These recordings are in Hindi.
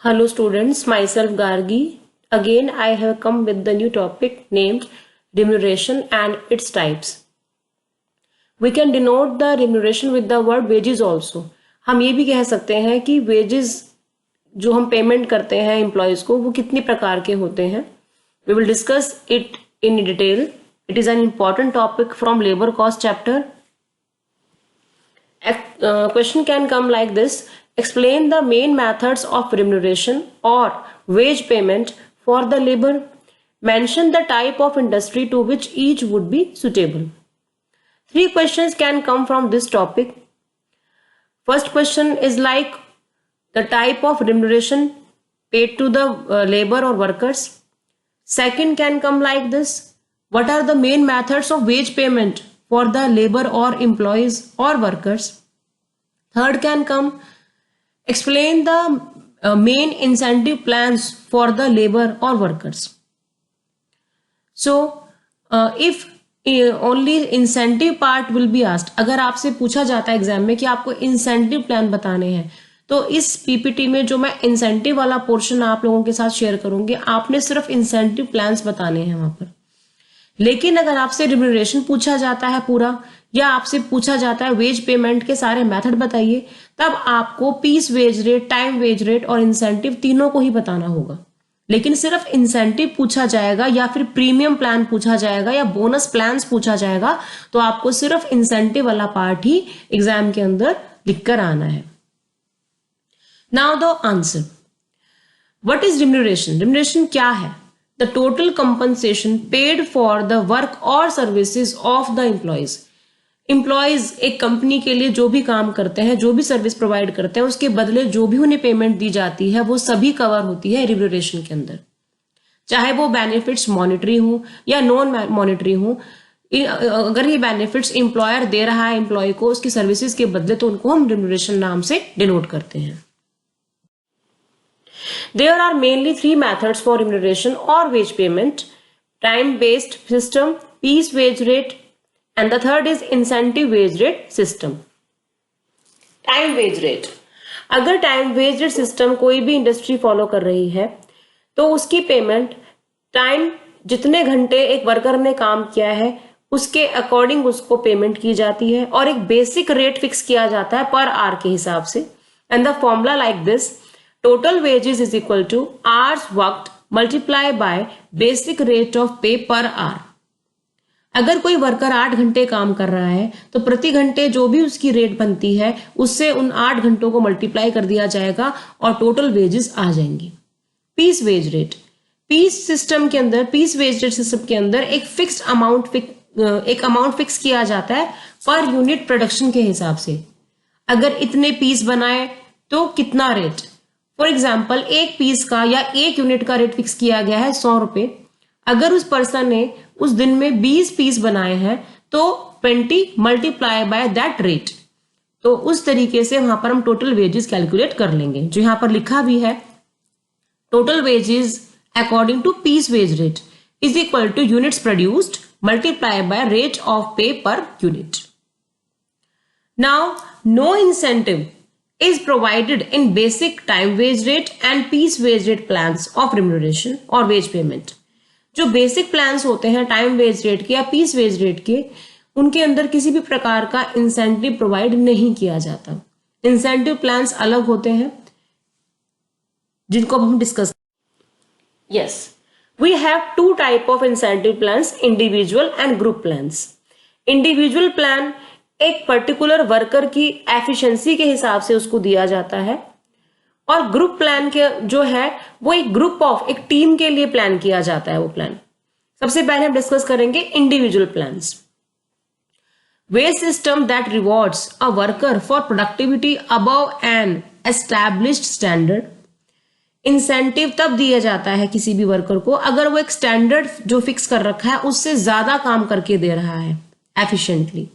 Hello students, myself Gargi. Again I have come with the new topic named remuneration and its types. We can denote the remuneration with the word wages also. हम ये भी कह सकते हैं कि wages जो हम पेमेंट करते हैं एम्प्लॉयज को वो कितनी प्रकार के होते हैं. We will discuss it in detail. It is an important topic from labor cost chapter. Question can come like this. Explain the main methods of remuneration or wage payment for the labor. Mention the type of industry to which each would be suitable. 3 questions can come from this topic. First question is like the type of remuneration paid to the labor or workers. Second can come like this. What are the main methods of wage payment for the labor or employees or workers? Third can come. Explain the main incentive plans for the labor or workers. So, if only incentive part will be asked, अगर आपसे पूछा जाता है एग्जाम में कि आपको इंसेंटिव प्लान बताने हैं, तो इस पीपीटी में जो मैं इंसेंटिव वाला पोर्शन आप लोगों के साथ शेयर करूंगी, आपने सिर्फ इंसेंटिव प्लान्स बताने हैं वहां पर. लेकिन अगर आपसे रिम्यूनरेशन पूछा जाता है पूरा, या आपसे पूछा जाता है वेज पेमेंट के सारे मेथड बताइए, तब आपको piece wage rate, time wage rate और इंसेंटिव तीनों को ही बताना होगा. लेकिन सिर्फ इंसेंटिव पूछा जाएगा या फिर प्रीमियम प्लान पूछा जाएगा या बोनस प्लान्स पूछा जाएगा, तो आपको सिर्फ इंसेंटिव वाला पार्ट ही एग्जाम के अंदर लिखकर आना है. Now the answer. What is remuneration? Remuneration क्या है? The total compensation paid for the work और services of the employees. Employees एक कंपनी के लिए जो भी काम करते हैं, जो भी सर्विस प्रोवाइड करते हैं, उसके बदले जो भी उन्हें पेमेंट दी जाती है वो सभी कवर होती है रिम्यूनरेशन के अंदर. चाहे वो बेनिफिट्स मॉनिटरी हो या नॉन मॉनिटरी हो, अगर ये बेनिफिट्स एम्प्लॉयर दे रहा है एम्प्लॉय को उसकी सर्विसेज के बदले, तो उनको हम रिम्यूनरेशन नाम से डिनोट करते हैं. There are mainly 3 methods for remuneration or wage payment: time-based system, piece wage rate, and the third is incentive wage rate system. Time wage rate. अगर टाइम वेज रेट सिस्टम कोई भी इंडस्ट्री फॉलो कर रही है, तो उसकी पेमेंट टाइम, जितने घंटे एक वर्कर ने काम किया है उसके अकॉर्डिंग उसको पेमेंट की जाती है, और एक बेसिक रेट फिक्स किया जाता है पर आवर के हिसाब से. And the formula like this: total wages is equal to hours worked multiply by basic rate of pay per hour. अगर कोई वर्कर 8 घंटे काम कर रहा है, तो प्रति घंटे जो भी उसकी रेट बनती है उससे उन 8 घंटों को मल्टीप्लाई कर दिया जाएगा और टोटल वेजेस आ जाएंगी. Piece wage rate. Piece system के अंदर, पीस वेज रेट सिस्टम के अंदर एक फिक्स्ड अमाउंट फिक्स किया जाता है पर यूनिट प्रोडक्शन के हिसाब से. अगर इतने पीस बनाए तो कितना रेट. फॉर एग्जाम्पल, एक पीस का या एक यूनिट का रेट फिक्स किया गया है 100 रुपए. अगर उस पर्सन ने उस दिन में 20 पीस बनाए हैं तो 20 मल्टीप्लाई बाय दैट रेट. तो उस तरीके से वहां पर हम टोटल वेजेस कैलकुलेट कर लेंगे, जो यहां पर लिखा भी है. Total wages according to piece wage rate is equal to units produced multiply by rate of pay per unit. Now no incentive is provided in basic time wage rate and piece wage rate plans of remuneration or wage payment. जो बेसिक प्लान्स होते हैं टाइम वेज रेट के या पीस वेज रेट के, उनके अंदर किसी भी प्रकार का इंसेंटिव प्रोवाइड नहीं किया जाता. इंसेंटिव प्लान्स अलग होते हैं जिनको अब हम discuss. Yes, we have 2 type of incentive plans: individual and group plans. Individual plan एक पर्टिकुलर वर्कर की एफिशिएंसी के हिसाब से उसको दिया जाता है, और ग्रुप प्लान के जो है वो एक ग्रुप ऑफ, एक टीम के लिए प्लान किया जाता है वो प्लान. सबसे पहले हम डिस्कस करेंगे individual plans. Wage system that rewards a worker for productivity above an established standard. Incentive तब दिया जाता है किसी भी वर्कर को अगर वो एक स्टैंडर्ड जो फिक्स कर रखा है उससे ज्यादा काम करके दे रहा है एफिशिएंटली.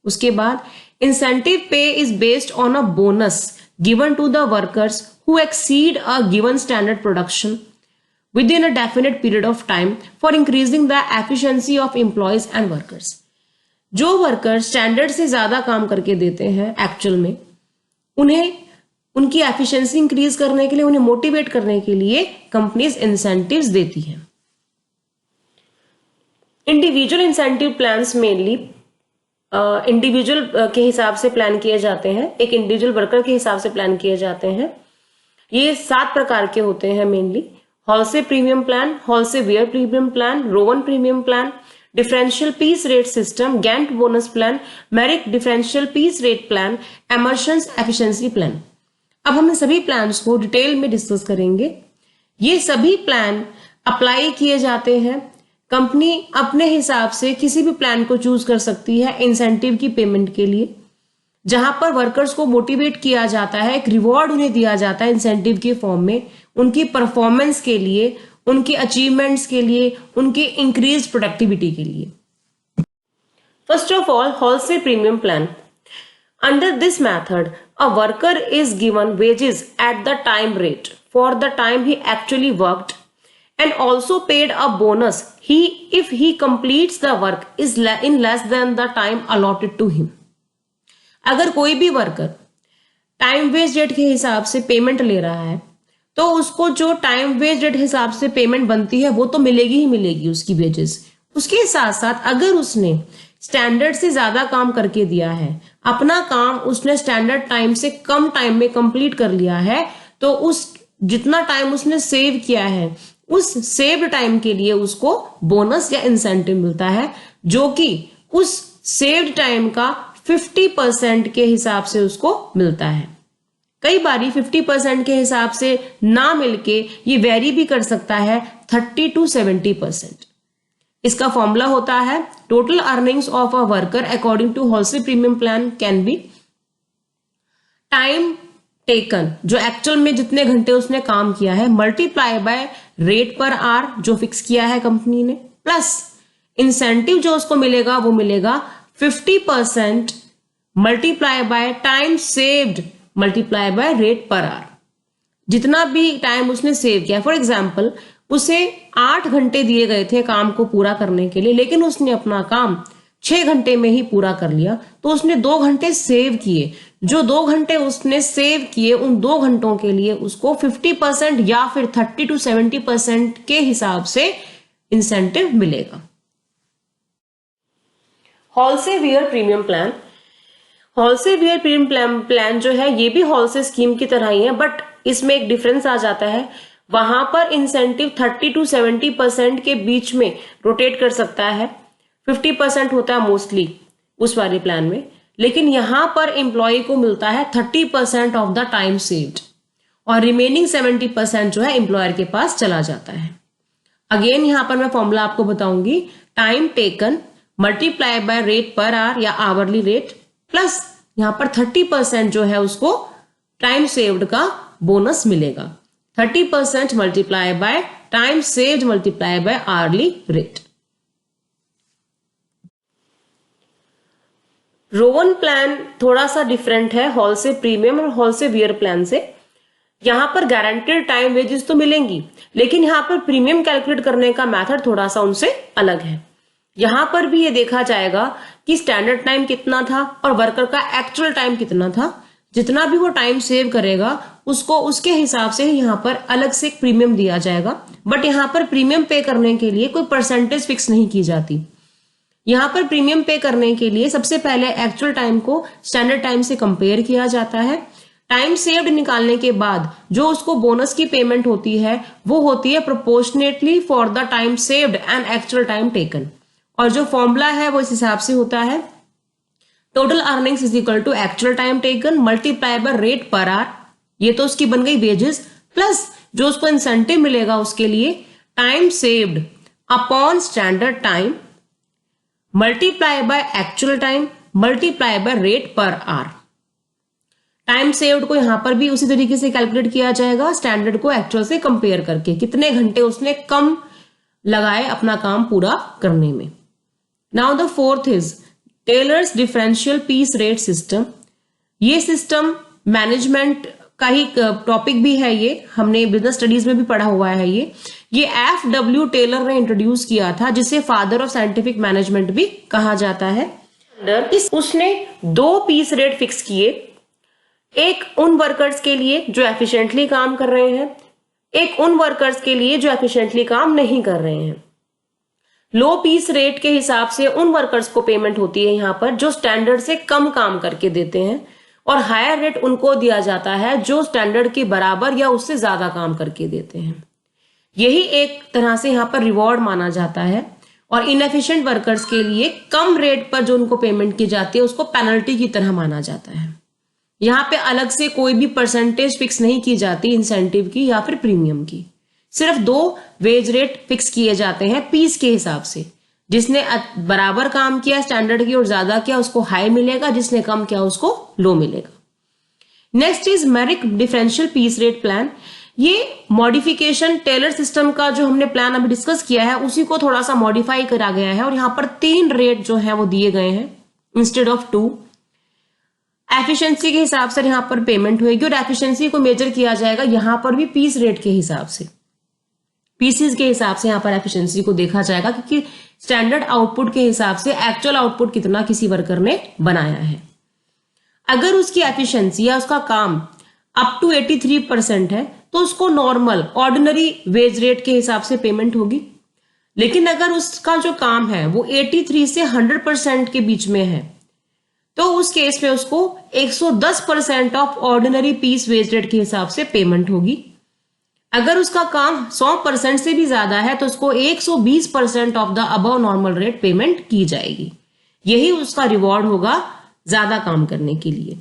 उसके बाद incentive pay is based on a bonus given to the workers who exceed a given standard production within a definite period of time for increasing the efficiency of employees and workers. जो वर्कर स्टैंडर्ड से ज्यादा काम करके देते हैं एक्चुअल में, उन्हें उनकी एफिशिएंसी इंक्रीज करने के लिए, उन्हें मोटिवेट करने के लिए कंपनीज इंसेंटिव्स देती हैं। Individual incentive plans mainly individual के हिसाब से प्लान किए जाते हैं, एक इंडिविजुअल वर्कर के हिसाब से प्लान किए जाते हैं। ये 7 प्रकार के होते हैं mainly: Halsey premium plan, Halsey Weir premium plan, Rowan premium plan, differential piece rate system, Gantt bonus plan, merit differential piece rate plan, Emerson's efficiency plan. अब हम इन सभी प्लान्स को डिटेल में डिस्कस करेंगे। ये सभी प्लान अप्लाई किए जाते हैं। कंपनी अपने हिसाब से किसी भी प्लान को चूज कर सकती है इंसेंटिव की पेमेंट के लिए, जहां पर वर्कर्स को मोटिवेट किया जाता है, एक रिवॉर्ड उन्हें दिया जाता है इंसेंटिव के फॉर्म में, उनकी परफॉर्मेंस के लिए, उनकी अचीवमेंट्स के लिए, उनकी इंक्रीज प्रोडक्टिविटी के लिए। First of all, wholesale premium plan. Under this method, a worker is given wages at the time rate for the time he actually worked and also paid a bonus if he completes the work in less than the time allotted to him. अगर कोई भी वर्कर टाइम वेज रेट के हिसाब से पेमेंट ले रहा है तो उसको जो टाइम वेज रेट हिसाब से पेमेंट बनती है वो तो मिलेगी ही मिलेगी उसकी वेजेस। उसके साथ साथ अगर उसने स्टैंडर्ड से ज्यादा काम करके दिया है, अपना काम उसने स्टैंडर्ड टाइम से कम टाइम में कंप्लीट कर लिया है, तो उस जितना टाइम उसने सेव किया है उस सेव्ड टाइम के लिए उसको बोनस या इंसेंटिव मिलता है, जो कि उस सेव्ड टाइम का 50% के हिसाब से उसको मिलता है। कई बारी 50% के हिसाब से ना मिलके ये वेरी भी कर सकता है 30 to 70%। इसका फॉर्मूला होता है total earnings of a worker according to Halsey premium plan can be time taken, जो एक्चुअल में जितने घंटे उसने काम किया है, multiply by rate per hour जो फिक्स किया है कंपनी ने, प्लस इंसेंटिव जो उसको मिलेगा वो मिलेगा 50% multiply by time saved multiply by rate per our. जितना भी टाइम उसने सेव किया, फॉर एग्जाम्पल उसे 8 घंटे दिए गए थे काम को पूरा करने के लिए, लेकिन उसने अपना काम 6 घंटे में ही पूरा कर लिया, तो उसने 2 घंटे सेव किए। जो 2 घंटे उसने सेव किए, उन 2 घंटों के लिए उसको 50% या फिर 30 to 70% के हिसाब से इंसेंटिव मिलेगा। Halsey Weir premium plan. Halsey Weir premium plan जो है ये भी होलसेल स्कीम की तरह ही है, बट इसमें एक डिफरेंस आ जाता है। वहां पर इंसेंटिव 30 to 70% के बीच में रोटेट कर सकता है, 50% होता है मोस्टली उस वाले प्लान में, लेकिन यहां पर एम्प्लॉय को मिलता है 30% ऑफ द टाइम सेव्ड और रिमेनिंग 70% जो है एम्प्लॉयर के पास चला जाता है। अगेन यहां पर मैं फॉर्मूला आपको बताऊंगी, time taken multiply by rate per our या आवरली रेट, प्लस यहां पर 30% जो है उसको टाइम सेव्ड का बोनस मिलेगा। 30% multiply by time saved multiply by hourly rate. Rowan plan थोड़ा सा डिफरेंट है होलसेल प्रीमियम और होलसेल वेयर प्लान से। यहां पर गारंटेड टाइम वेजेस तो मिलेंगी, लेकिन यहां पर प्रीमियम कैलकुलेट करने का मेथड थोड़ा सा उनसे अलग है। यहां पर भी ये देखा जाएगा कि स्टैंडर्ड टाइम कितना था और वर्कर का एक्चुअल टाइम कितना था। जितना भी वो टाइम सेव करेगा उसको उसके हिसाब से ही यहाँ पर अलग से एक प्रीमियम दिया जाएगा, बट यहाँ पर प्रीमियम पे करने के लिए कोई परसेंटेज फिक्स नहीं की जाती। यहाँ पर प्रीमियम पे करने के लिए सबसे पहले एक्चुअल टाइम को स्टैंडर्ड टाइम से कंपेयर किया जाता है। टाइम सेव्ड निकालने के बाद जो उसको बोनस की पेमेंट होती है वो होती है proportionately for the time saved and actual time taken, और जो फॉर्मूला है वो इस हिसाब से होता है total earnings is equal to actual time taken multiply by rate per hour, ये तो उसकी बन गई वेजेस, प्लस जो उसको इंसेंटिव मिलेगा उसके लिए time saved upon standard time multiply by actual time multiply by rate per our. Time saved को यहां पर भी उसी तरीके से कैलकुलेट किया जाएगा, स्टैंडर्ड को एक्चुअल से कंपेयर करके, कितने घंटे उसने कम लगाए अपना काम पूरा करने में। Now the fourth is Taylor's differential piece rate system. ये सिस्टम मैनेजमेंट का ही टॉपिक भी है, ये हमने बिजनेस स्टडीज में भी पढ़ा हुआ है। ये FW टेलर ने इंट्रोड्यूस किया था, जिसे फादर ऑफ साइंटिफिक मैनेजमेंट भी कहा जाता है। उसने 2 पीस रेट फिक्स किए, एक उन वर्कर्स के लिए जो एफिशिएंटली काम कर रहे हैं, एक उन वर्कर्स के लिए जो एफिशिएंटली काम नहीं कर रहे हैं। लो पीस रेट के हिसाब से उन वर्कर्स को पेमेंट होती है यहाँ पर जो स्टैंडर्ड से कम काम करके देते हैं, और हायर रेट उनको दिया जाता है जो स्टैंडर्ड के बराबर या उससे ज्यादा काम करके देते हैं। यही एक तरह से यहाँ पर रिवॉर्ड माना जाता है। और इनएफिशिएंट वर्कर्स के लिए कम रेट पर जो उनको पेमेंट की जाती है उसको पेनल्टी की तरह माना जाता है। यहाँ पे अलग से कोई भी परसेंटेज फिक्स नहीं की जाती इंसेंटिव की या फिर प्रीमियम की। सिर्फ 2 वेज रेट फिक्स किए जाते हैं पीस के हिसाब से। जिसने बराबर काम किया स्टैंडर्ड की और ज्यादा किया उसको हाई मिलेगा, जिसने कम किया उसको लो मिलेगा। Next is merit differential piece rate plan. ये मॉडिफिकेशन टेलर सिस्टम का जो हमने प्लान अभी डिस्कस किया है उसी को थोड़ा सा मॉडिफाई करा गया है, और यहाँ पर 3 रेट जो है वो दिए गए हैं इंस्टेड ऑफ 2। एफिशिएंसी के हिसाब से यहाँ पर पेमेंट होगी, और एफिशिएंसी को मेजर किया जाएगा यहाँ पर भी पीस रेट के हिसाब से, पीसीज के हिसाब से यहाँ पर एफिशिएंसी को देखा जाएगा, क्योंकि स्टैंडर्ड आउटपुट के हिसाब से एक्चुअल आउटपुट कितना किसी वर्कर ने बनाया है। अगर उसकी एफिशिएंसी या उसका काम अप टू 83% है तो उसको नॉर्मल ऑर्डिनरी वेज रेट के हिसाब से पेमेंट होगी। लेकिन अगर उसका जो काम है वो 83 से 100% के बीच में है तो उस केस में उसको 110% of ordinary piece wage rate के हिसाब से पेमेंट होगी। अगर उसका काम 100% से भी ज्यादा है तो उसको 120% of the above normal rate payment की जाएगी। यही उसका रिवॉर्ड होगा ज्यादा काम करने के लिए।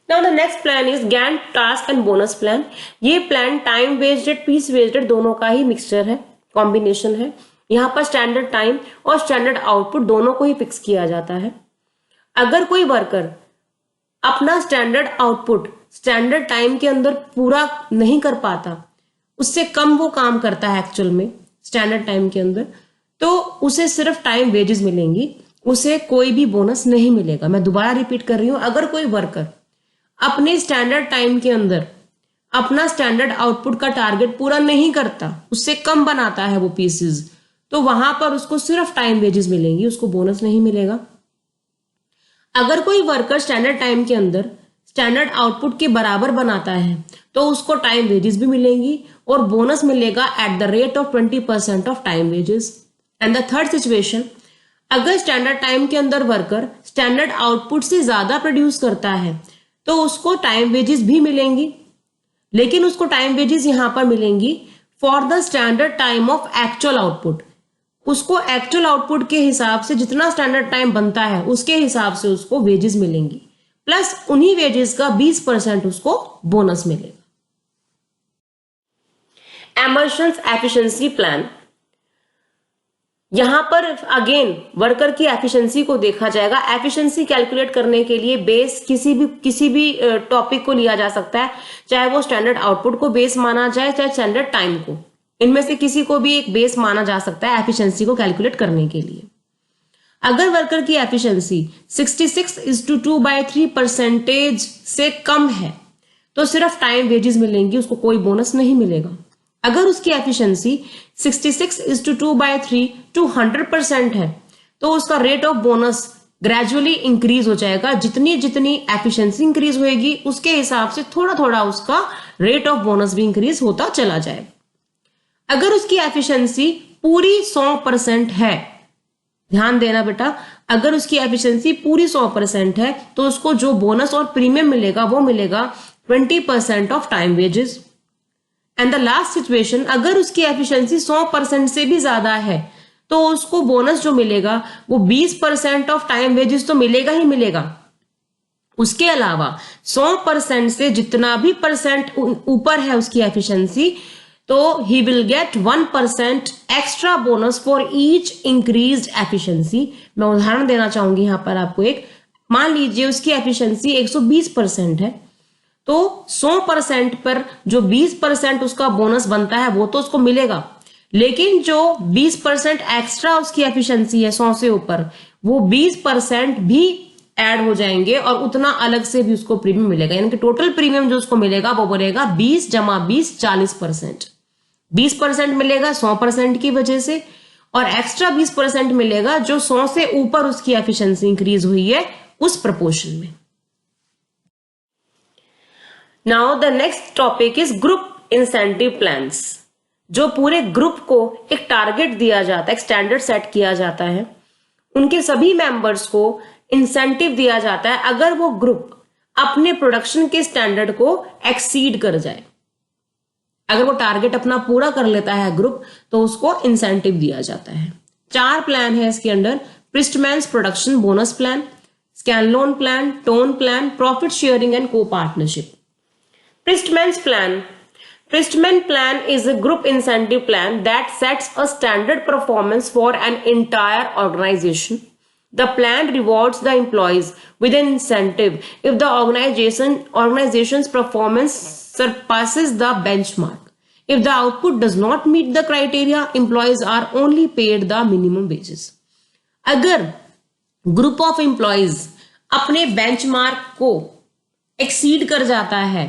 Now the next plan is Gantt task and bonus plan. ये plan time based rate piece based rate दोनों का ही मिक्सचर है, कॉम्बिनेशन है। यहाँ पर स्टैंडर्ड टाइम और स्टैंडर्ड आउटपुट दोनों को ही फिक्स किया जाता है। अगर कोई वर्कर अपना स्टैंडर्ड आउटपुट स्टैंडर्ड टाइम के अंदर पूरा नहीं कर पाता, उससे कम वो काम करता है एक्चुअल में स्टैंडर्ड टाइम के अंदर, तो उसे सिर्फ टाइम वेजेस मिलेंगी, उसे कोई भी बोनस नहीं मिलेगा। मैं दोबारा रिपीट कर रही हूं, अगर कोई वर्कर अपने स्टैंडर्ड टाइम के अंदर अपना स्टैंडर्ड आउटपुट का टारगेट पूरा नहीं करता, उससे कम बनाता है वो पीसेस, तो वहां पर उसको सिर्फ टाइम वेजेस मिलेंगी, उसको बोनस नहीं मिलेगा। अगर कोई वर्कर स्टैंडर्ड टाइम के अंदर स्टैंडर्ड आउटपुट के बराबर बनाता है तो उसको टाइम वेजेस भी मिलेंगी और बोनस मिलेगा at the rate of 20% of time wages. And the third situation, अगर स्टैंडर्ड टाइम के अंदर वर्कर स्टैंडर्ड आउटपुट से ज्यादा प्रोड्यूस करता है तो उसको टाइम वेजेस भी मिलेंगी, लेकिन उसको टाइम वेजेस यहां पर मिलेंगी for the standard time of actual output. उसको एक्चुअल आउटपुट के हिसाब से जितना स्टैंडर्ड टाइम बनता है उसके हिसाब से उसको वेजेस मिलेंगी, प्लस उन्हीं वेजेस का 20% उसको बोनस मिलेगा। एमर्शंस एफिशिएंसी प्लान, यहां पर अगेन वर्कर की एफिशिएंसी को देखा जाएगा। एफिशिएंसी कैलकुलेट करने के लिए बेस किसी भी टॉपिक को लिया जा सकता है, चाहे वो स्टैंडर्ड आउटपुट को बेस माना जाए चाहे स्टैंडर्ड टाइम को, इनमें से किसी को भी एक बेस माना जा सकता है एफिशिएंसी को कैलकुलेट करने के लिए। अगर वर्कर की एफिशिएंसी 66:2/3% से कम है तो सिर्फ टाइम वेजेस मिलेंगी, उसको कोई बोनस नहीं मिलेगा। अगर उसकी एफिशिएंसी 66:2/3 to 100% है तो उसका rate of bonus gradually increase हो जाएगा। जितनी जितनी एफिशिएंसी इंक्रीज होएगी उसके हिसाब से थोड़ा थोड़ा उसका रेट ऑफ बोनस भी इंक्रीज होता चला जाएगा। अगर उसकी एफिशिएंसी पूरी 100% है, ध्यान देना बेटा, अगर उसकी एफिशिएंसी पूरी 100% है तो उसको जो बोनस और प्रीमियम मिलेगा वो मिलेगा 20% of time wages. And the last situation, अगर उसकी एफिशिएंसी 100% से भी ज्यादा है तो उसको बोनस जो मिलेगा वो 20% ऑफ टाइम वेजेस तो मिलेगा ही मिलेगा। उसके अलावा 100% से जितना भी परसेंट ऊपर है उसकी एफिशिएंसी, तो he will get 1% extra bonus for each increased efficiency. मैं उदाहरण देना चाहूंगी यहां पर आपको एक, मान लीजिए उसकी एफिशिएंसी 120% है तो 100% पर जो 20% उसका बोनस बनता है वो तो उसको मिलेगा, लेकिन जो 20% एक्स्ट्रा उसकी एफिशिएंसी है 100 से ऊपर, वो 20% भी ऐड हो जाएंगे और उतना अलग से भी उसको प्रीमियम मिलेगा। यानी कि टोटल प्रीमियम जो उसको मिलेगा वो बनेगा 20 + 20 40%। 20% मिलेगा 100% की वजह से और एक्स्ट्रा 20% मिलेगा जो 100 से ऊपर उसकी एफिशिएंसी इंक्रीज हुई है उस प्रपोर्शन में। Now the next topic is group incentive plans. जो पूरे ग्रुप को एक टारगेट दिया जाता है, एक स्टैंडर्ड सेट किया जाता है, उनके सभी मेंबर्स को इंसेंटिव दिया जाता है अगर वो ग्रुप अपने प्रोडक्शन के स्टैंडर्ड को एक्सीड कर जाए। अगर वो टारगेट अपना पूरा कर लेता है ग्रुप तो उसको इंसेंटिव दिया जाता है। 4 प्लान है इसके under: Priestman's production bonus plan, Scanlon plan, Towne plan, profit sharing and copartnership. Pristman's plan. Pristman plan is a group incentive plan that sets a standard performance for an entire organization. The plan rewards the employees with an incentive if the organization's performance surpasses the benchmark. If the output does not meet the criteria, employees are only paid the minimum wages. अगर ग्रुप ऑफ एम्प्लॉयज अपने बेंचमार्क को एक्सीड कर जाता है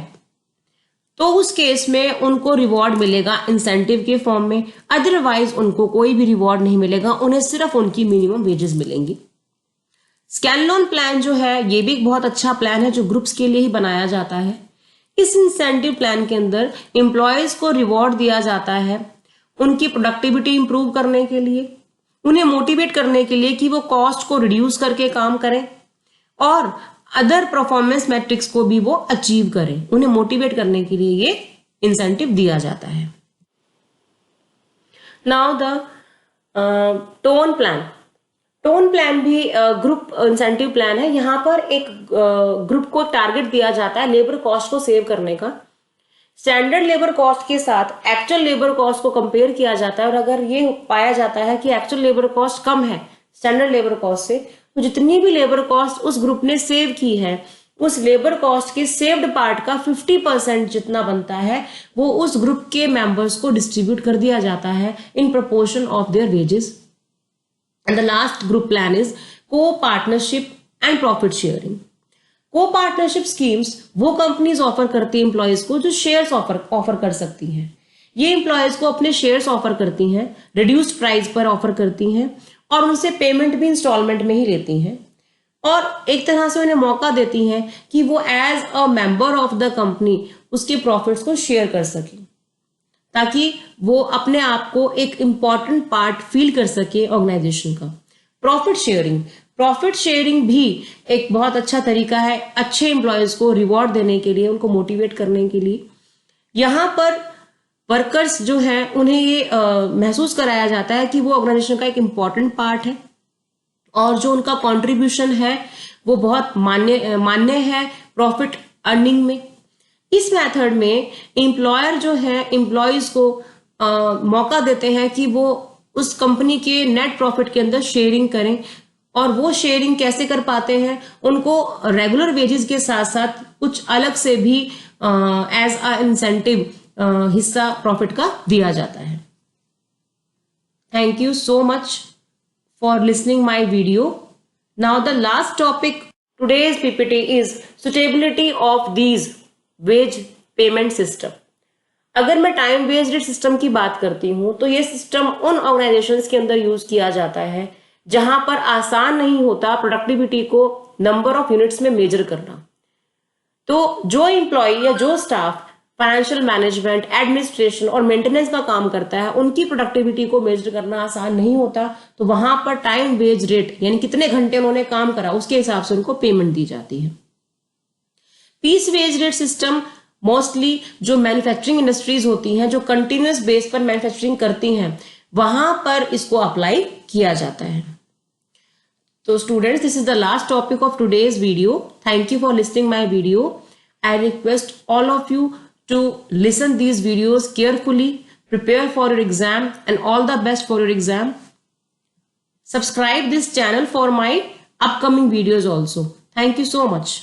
तो उस केस में उनको रिवॉर्ड मिलेगा इंसेंटिव के फॉर्म में, अदरवाइज उनको कोई भी रिवॉर्ड नहीं मिलेगा, उन्हें सिर्फ उनकी मिनिमम वेजेस मिलेंगी। स्कैनलोन प्लान जो है ये भी एक बहुत अच्छा प्लान है जो ग्रुप्स के लिए ही बनाया जाता है। इस इंसेंटिव प्लान के अंदर एम्प्लॉयज को रिवॉर्ड दिया जाता है उनकी प्रोडक्टिविटी इंप्रूव करने के लिए, उन्हें मोटिवेट करने के लिए कि वो कॉस्ट को रिड्यूस करके काम करें और अदर परफॉर्मेंस मैट्रिक्स को भी वो अचीव करें। उन्हें मोटिवेट करने के लिए ये इंसेंटिव दिया जाता है। Now the tone plan. Towne plan भी ग्रुप इंसेंटिव प्लान है। यहां पर एक ग्रुप को टारगेट दिया जाता है लेबर कॉस्ट को सेव करने का। स्टैंडर्ड लेबर कॉस्ट के साथ एक्चुअल लेबर कॉस्ट को कंपेयर किया जाता है और अगर ये पाया जाता है कि एक्चुअल लेबर कॉस्ट कम है स्टैंडर्ड लेबर कॉस्ट से, तो जितनी भी लेबर कॉस्ट उस ग्रुप ने सेव की है उस लेबर कॉस्ट के सेव्ड पार्ट का 50% जितना बनता है वो उस ग्रुप के मेंबर्स को डिस्ट्रीब्यूट कर दिया जाता है in proportion of their wages. And the last group plan is को पार्टनरशिप एंड प्रॉफिट शेयरिंग। को पार्टनरशिप स्कीम्स वो कंपनीज ऑफर करती है एम्प्लॉयज को जो शेयर्स ऑफर कर सकती हैं। ये एम्प्लॉयज को अपने शेयर्स ऑफर करती हैं, रिड्यूस्ड प्राइस पर ऑफर करती हैं और उनसे पेमेंट भी इंस्टॉलमेंट में ही लेती हैं और एक तरह से उन्हें मौका देती हैं कि वो as a member of the company उसके प्रॉफिट्स को शेयर कर सके ताकि वो अपने आप को एक इंपॉर्टेंट पार्ट फील कर सके ऑर्गेनाइजेशन का। प्रॉफिट शेयरिंग भी एक बहुत अच्छा तरीका है अच्छे एम्प्लॉयज को रिवॉर्ड देने के लिए, उनको मोटिवेट करने के लिए। यहाँ पर वर्कर्स जो हैं उन्हें ये महसूस कराया जाता है कि वो ऑर्गेनाइजेशन का एक इम्पॉर्टेंट पार्ट है और जो उनका कंट्रीब्यूशन है वो बहुत मान्य है प्रॉफिट अर्निंग में। इस मेथड में एम्प्लॉयर जो है एम्प्लॉयज को मौका देते हैं कि वो उस कंपनी के नेट प्रॉफिट के अंदर शेयरिंग करें और वो शेयरिंग कैसे कर पाते हैं, उनको रेगुलर वेजेस के साथ साथ कुछ अलग से भी एज अ इंसेंटिव हिस्सा प्रॉफिट का दिया जाता है। Thank you so much for listening my video. Now the last topic today's PPT is suitability of these veg payment system. अगर मैं टाइम बेस्ड सिस्टम की बात करती हूं तो ये सिस्टम उन ऑर्गेनाइजेशंस के अंदर यूज किया जाता है जहां पर आसान नहीं होता प्रोडक्टिविटी को नंबर ऑफ यूनिट्स में मेजर करना। तो जो एम्प्लॉय या जो स्टाफ फाइनेंशियल मैनेजमेंट, एडमिनिस्ट्रेशन और मेंटेनेंस का काम करता है उनकी प्रोडक्टिविटी को मेजर करना आसान नहीं होता, तो वहां पर टाइम वेज रेट यानी कितने घंटे उन्होंने काम करा उसके हिसाब से उनको पेमेंट दी जाती है। Piece wage rate system mostly जो मैन्युफैक्चरिंग इंडस्ट्रीज होती हैं जो कंटिन्यूअस बेस पर मैन्युफैक्चरिंग करती हैं वहां पर इसको अप्लाई किया जाता है। तो students, this is the last topic of today's video. Thank you for listening my video. I request all of you to listen these videos carefully, prepare for your exam and all the best for your exam. Subscribe this channel for my upcoming videos also. Thank you so much.